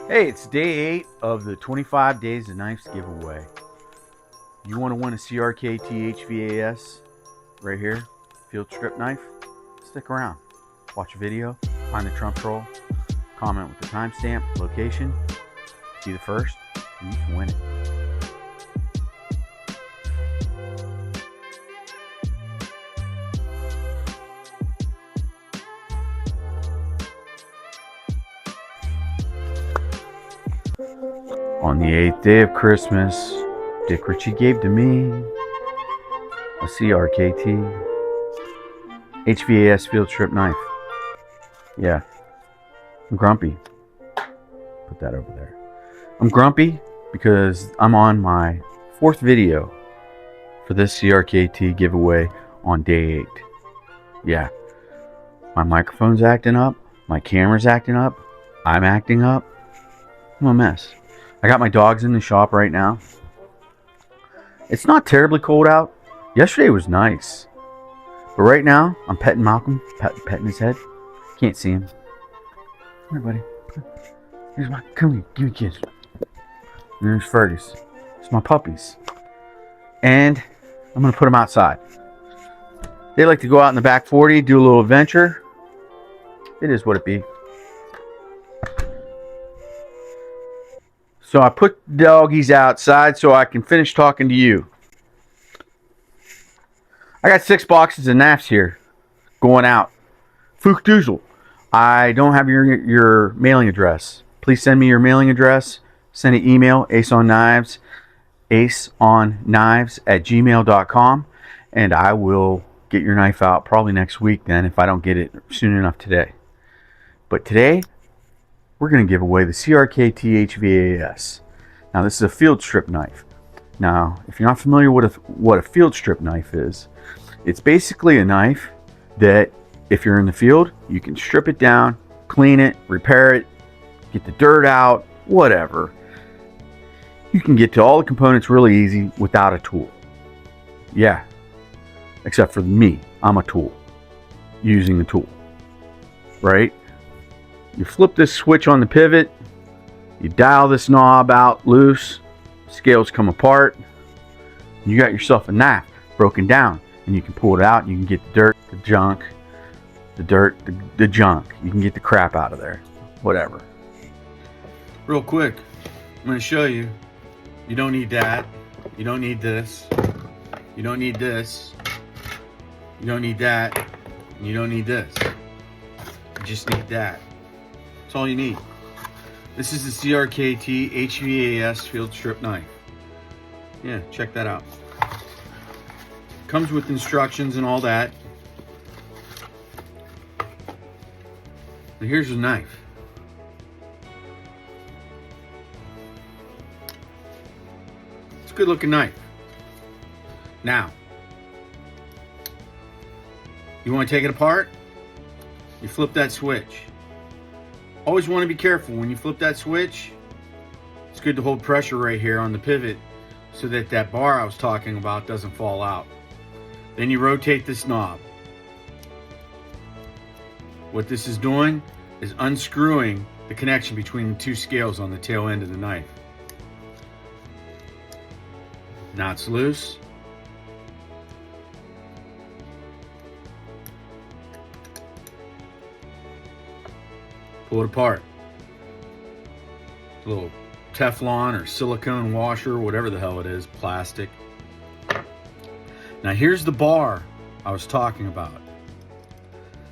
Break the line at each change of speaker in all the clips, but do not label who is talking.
Hey, it's day 8 of the 25 Days of Knives giveaway. You want to win a crkt hvas right here, field strip knife? Stick around. Watch a video, find the trump roll, comment with the timestamp, location, be the first, and you can win it. On the 8th day of Christmas, Dick Ritchie gave to me a crkt hvas field strip knife. Yeah, I'm grumpy. Put that over there. I'm grumpy because I'm on my 4th video for this crkt giveaway on day 8. Yeah, my microphone's acting up, my camera's acting up, I'm acting up. I'm a mess. I got my dogs in the shop right now. It's not terribly cold out. Yesterday was nice. But right now, I'm petting Malcolm, petting his head. Can't see him. Come here, buddy. Here's my, come here, give me a kiss. And there's Fergus. It's my puppies. And I'm going to put them outside. They like to go out in the back 40, do a little adventure. It is what it be. So I put the doggies outside so I can finish talking to you. I got 6 boxes of knafs here going out. Fuchduzel. I don't have your mailing address. Please send me your mailing address. Send an email, aceonknives at gmail.com, and I will get your knife out probably next week then if I don't get it soon enough today. But today, we're going to give away the crkt hvas. Now, this is a field strip knife. Now, if you're not familiar with what a field strip knife is, it's basically a knife that if you're in the field, you can strip it down, clean it, repair it, get the dirt out, whatever. You can get to all the components really easy without a tool. Yeah, except for me, I'm a tool, using the tool, right? You flip this switch on the pivot, you dial this knob out loose, scales come apart, you got yourself a knife broken down, and you can pull it out and you can get the dirt, the junk, the junk. You can get the crap out of there, whatever. Real quick, I'm going to show you. You don't need that. You don't need this. You don't need this. You don't need that. And you don't need this. You just need that. That's all you need. This is the crkt hvas field strip knife. Yeah, check that out. Comes with instructions and all that. And here's the knife. It's a good looking knife. Now, you want to take it apart? You flip that switch. Always want to be careful when you flip that switch. It's good to hold pressure right here on the pivot so that that bar I was talking about doesn't fall out. Then you rotate this knob. What this is doing is unscrewing the connection between the 2 scales on the tail end of the knife. Now it's loose. Pull it apart. A little Teflon or silicone washer, whatever the hell it is, plastic. Now here's the bar I was talking about.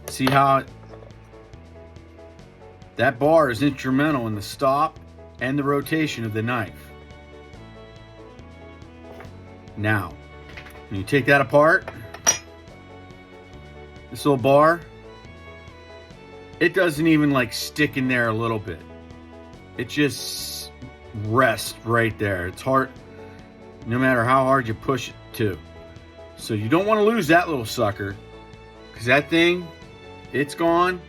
See how that bar is instrumental in the stop and the rotation of the knife. Now, when you take that apart, this little bar, it doesn't even like stick in there a little bit. It just rests right there. It's hard, no matter how hard you push it to. So you don't want to lose that little sucker, because that thing, it's gone,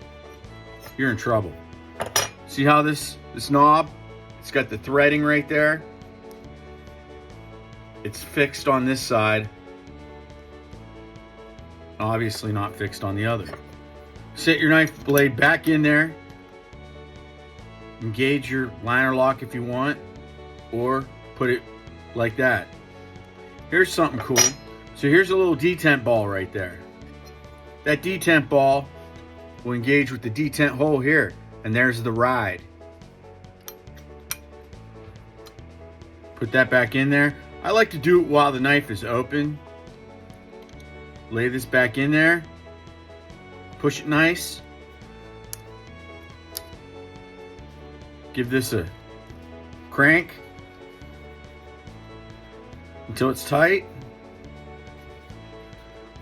you're in trouble. See how this knob, it's got the threading right there. It's fixed on this side, obviously not fixed on the other. Set your knife blade back in there. engage your liner lock if you want, or put it like that. Here's something cool. So here's a little detent ball right there. That detent ball will engage with the detent hole here, and there's the ride. Put that back in there. I like to do it while the knife is open. Lay this back in there. Push it nice. Give this a crank until it's tight.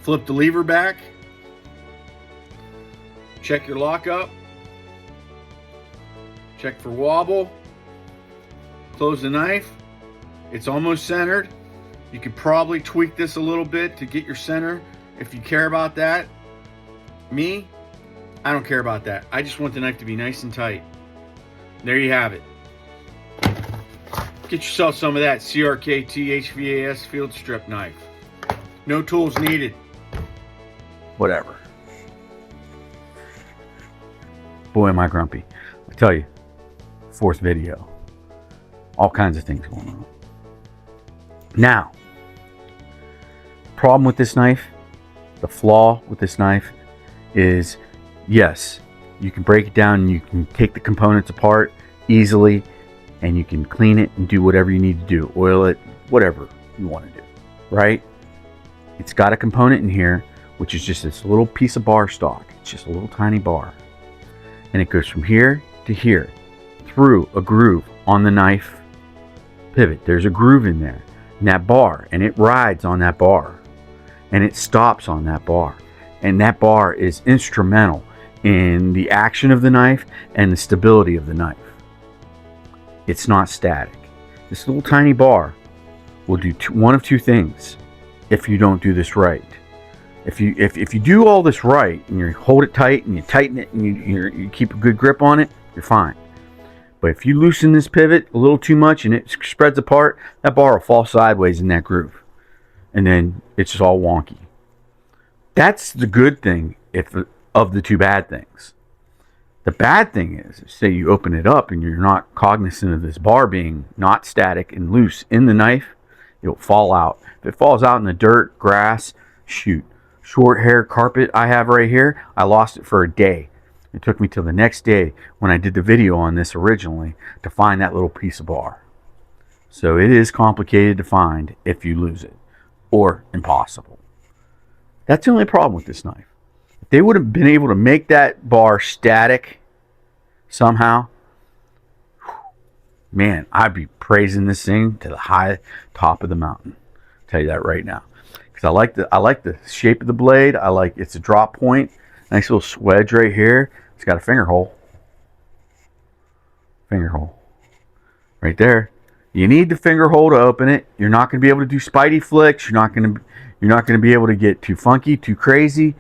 Flip the lever back. Check your lockup. Check for wobble. Close the knife. It's almost centered. You could probably tweak this a little bit to get your center if you care about that. Me, I don't care about that. I just want the knife to be nice and tight. There you have it. Get yourself some of that crkt hvas field strip knife. No tools needed. Whatever. Boy, am I grumpy. I tell you, fourth video. All kinds of things going on. Now, problem with this knife, the flaw with this knife is, yes, you can break it down and you can take the components apart easily and you can clean it and do whatever you need to do. Oil it, whatever you want to do, right? It's got a component in here, which is just this little piece of bar stock. It's just a little tiny bar. And it goes from here to here through a groove on the knife pivot. There's a groove in there, in that bar, and it rides on that bar and it stops on that bar. And that bar is instrumental in the action of the knife and the stability of the knife. It's not static. This little tiny bar will do one of two things if you don't do this right. If you do all this right and you hold it tight and you tighten it and you keep a good grip on it, you're fine. But if you loosen this pivot a little too much and it spreads apart, that bar will fall sideways in that groove. And then it's just all wonky. That's the good thing of the two bad things. The bad thing is, say you open it up and you're not cognizant of this bar being not static and loose in the knife, it'll fall out. If it falls out in the dirt, grass, shoot. Short hair carpet I have right here, I lost it for a day. It took me till the next day when I did the video on this originally to find that little piece of bar. So it is complicated to find if you lose it, or impossible. That's the only problem with this knife. If they would have been able to make that bar static somehow, man, I'd be praising this thing to the high top of the mountain. I'll tell you that right now. Because I like the shape of the blade. It's a drop point. Nice little swedge right here. It's got a finger hole. Finger hole. Right there. You need the finger hole to open it. You're not going to be able to do spidey flicks. You're not going to be able to get too funky, too crazy,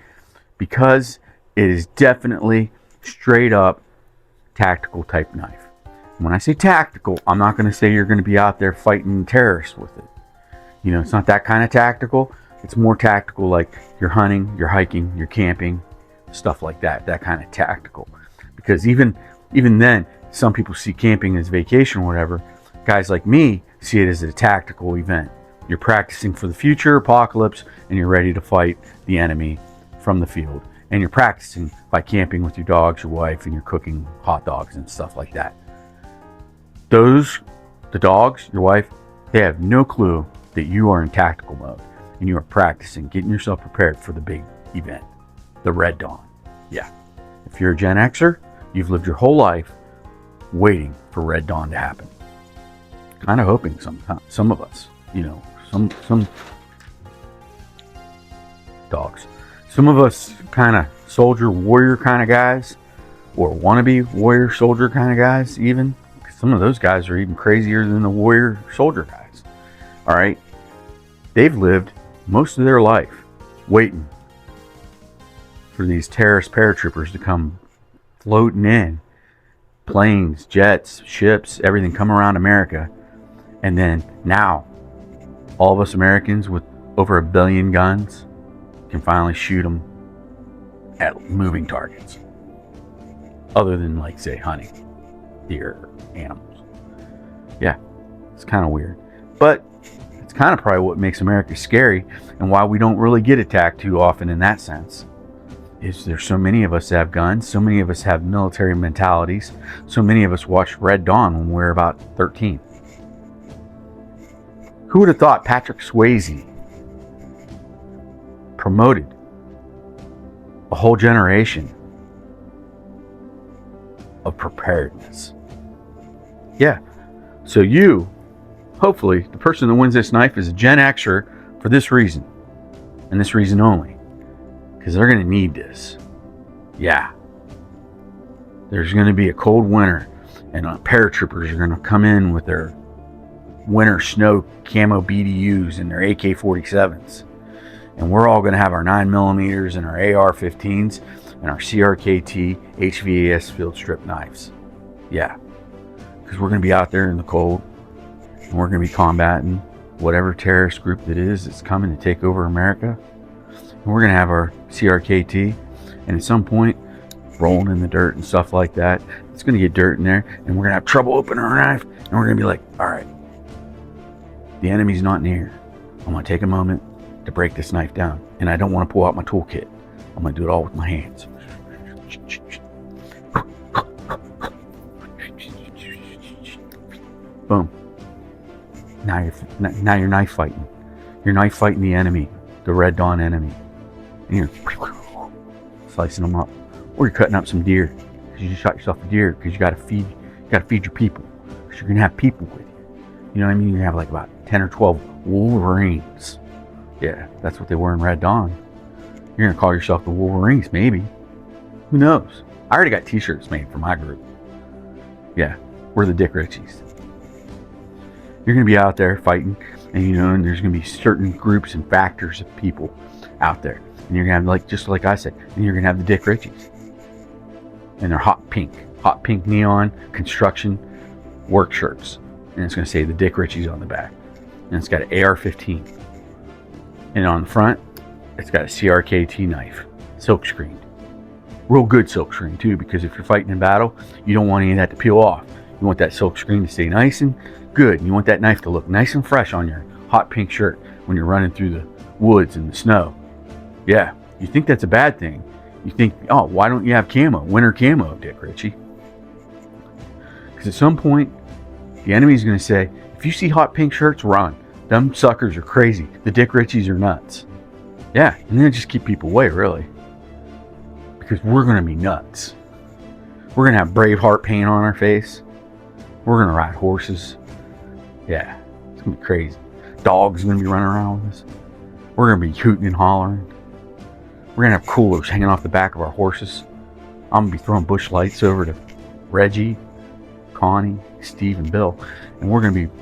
because it is definitely straight up tactical type knife. And when I say tactical, I'm not going to say you're going to be out there fighting terrorists with it. You know, it's not that kind of tactical. It's more tactical like you're hunting, you're hiking, you're camping, stuff like that. That kind of tactical. Because even then, some people see camping as vacation or whatever. Guys like me see it as a tactical event. You're practicing for the future apocalypse and you're ready to fight the enemy from the field. And you're practicing by camping with your dogs, your wife, and you're cooking hot dogs and stuff like that. The dogs, your wife, they have no clue that you are in tactical mode and you are practicing, getting yourself prepared for the big event, the Red Dawn. Yeah. If you're a Gen Xer, you've lived your whole life waiting for Red Dawn to happen. Kind of hoping some of us, you know, some dogs. Some of us kind of soldier warrior kind of guys, or wannabe warrior soldier kind of guys even. Some of those guys are even crazier than the warrior soldier guys. All right. They've lived most of their life waiting for these terrorist paratroopers to come floating in. Planes, jets, ships, everything come around America. And then now, all of us Americans with over 1 billion guns can finally shoot them at moving targets. Other than, like, say, hunting. deer, animals. Yeah, it's kind of weird. But it's kind of probably what makes America scary and why we don't really get attacked too often in that sense. Is there's so many of us that have guns, so many of us have military mentalities, so many of us watched Red Dawn when we were about 13. Who would have thought Patrick Swayze promoted a whole generation of preparedness? Yeah. So you, hopefully, the person that wins this knife is a Gen Xer for this reason, and this reason only. Because they're going to need this. Yeah. There's going to be a cold winter, and paratroopers are going to come in with their winter snow camo BDUs and their AK-47s. And we're all going to have our 9mm and our AR-15s and our CRKT hvas field strip knives. Yeah. Because we're going to be out there in the cold, and we're going to be combating whatever terrorist group that is that's coming to take over America. And we're going to have our CRKT, and at some point, rolling in the dirt and stuff like that, it's going to get dirt in there, and we're going to have trouble opening our knife, and we're going to be like, all right, the enemy's not near. I'm going to take a moment to break this knife down, and I don't want to pull out my toolkit. I'm going to do it all with my hands. Boom. Now you're knife fighting. You're knife fighting the enemy, the Red Dawn enemy. And you're slicing them up, or you're cutting up some deer because you just shot yourself a deer because you got to feed your people, because you're gonna have people with you. You know what I mean? You're gonna have like about 10 or 12 Wolverines. Yeah, that's what they were in Red Dawn. You're gonna call yourself the Wolverines, maybe. Who knows? I already got T-shirts made for my group. Yeah, we're the Dick Richies. You're gonna be out there fighting, and there's gonna be certain groups and factors of people out there. And you're going to have, just like I said, and you're going to have the Dick Richies. And they're hot pink neon construction work shirts. And it's going to say the Dick Richies on the back. And it's got an AR-15. And on the front, it's got a CRKT knife, silk screened. Real good silk screen too, because if you're fighting in battle, you don't want any of that to peel off. You want that silk screen to stay nice and good. And you want that knife to look nice and fresh on your hot pink shirt when you're running through the woods and the snow. Yeah, you think that's a bad thing. You think, oh, why don't you have camo, winter camo, Dick Ritchie? Because at some point, the enemy's going to say, if you see hot pink shirts, run. Them suckers are crazy. The Dick Richies are nuts. Yeah, and then just keep people away, really. Because we're going to be nuts. We're going to have Braveheart paint on our face. We're going to ride horses. Yeah, it's going to be crazy. Dogs are going to be running around with us. We're going to be hooting and hollering. We're going to have coolers hanging off the back of our horses. I'm going to be throwing bush lights over to Reggie, Connie, Steve, and Bill. And we're going to be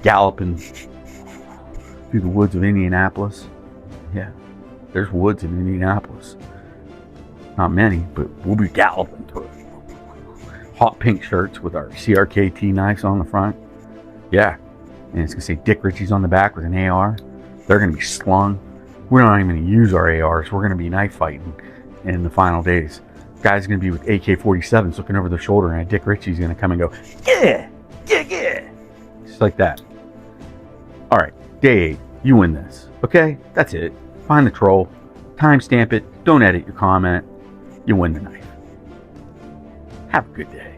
galloping through the woods of Indianapolis. Yeah, there's woods in Indianapolis. Not many, but we'll be galloping through it. Hot pink shirts with our CRKT knives on the front. Yeah, and it's going to say Dick Richies on the back with an AR. They're going to be slung. We're not even going to use our ARs. We're going to be knife fighting in the final days. Guys going to be with AK-47s looking over their shoulder, and Dick Ritchie's going to come and go, yeah, yeah, yeah. Just like that. All right, day 8, you win this. Okay, that's it. Find the troll, timestamp it, don't edit your comment. You win the knife. Have a good day.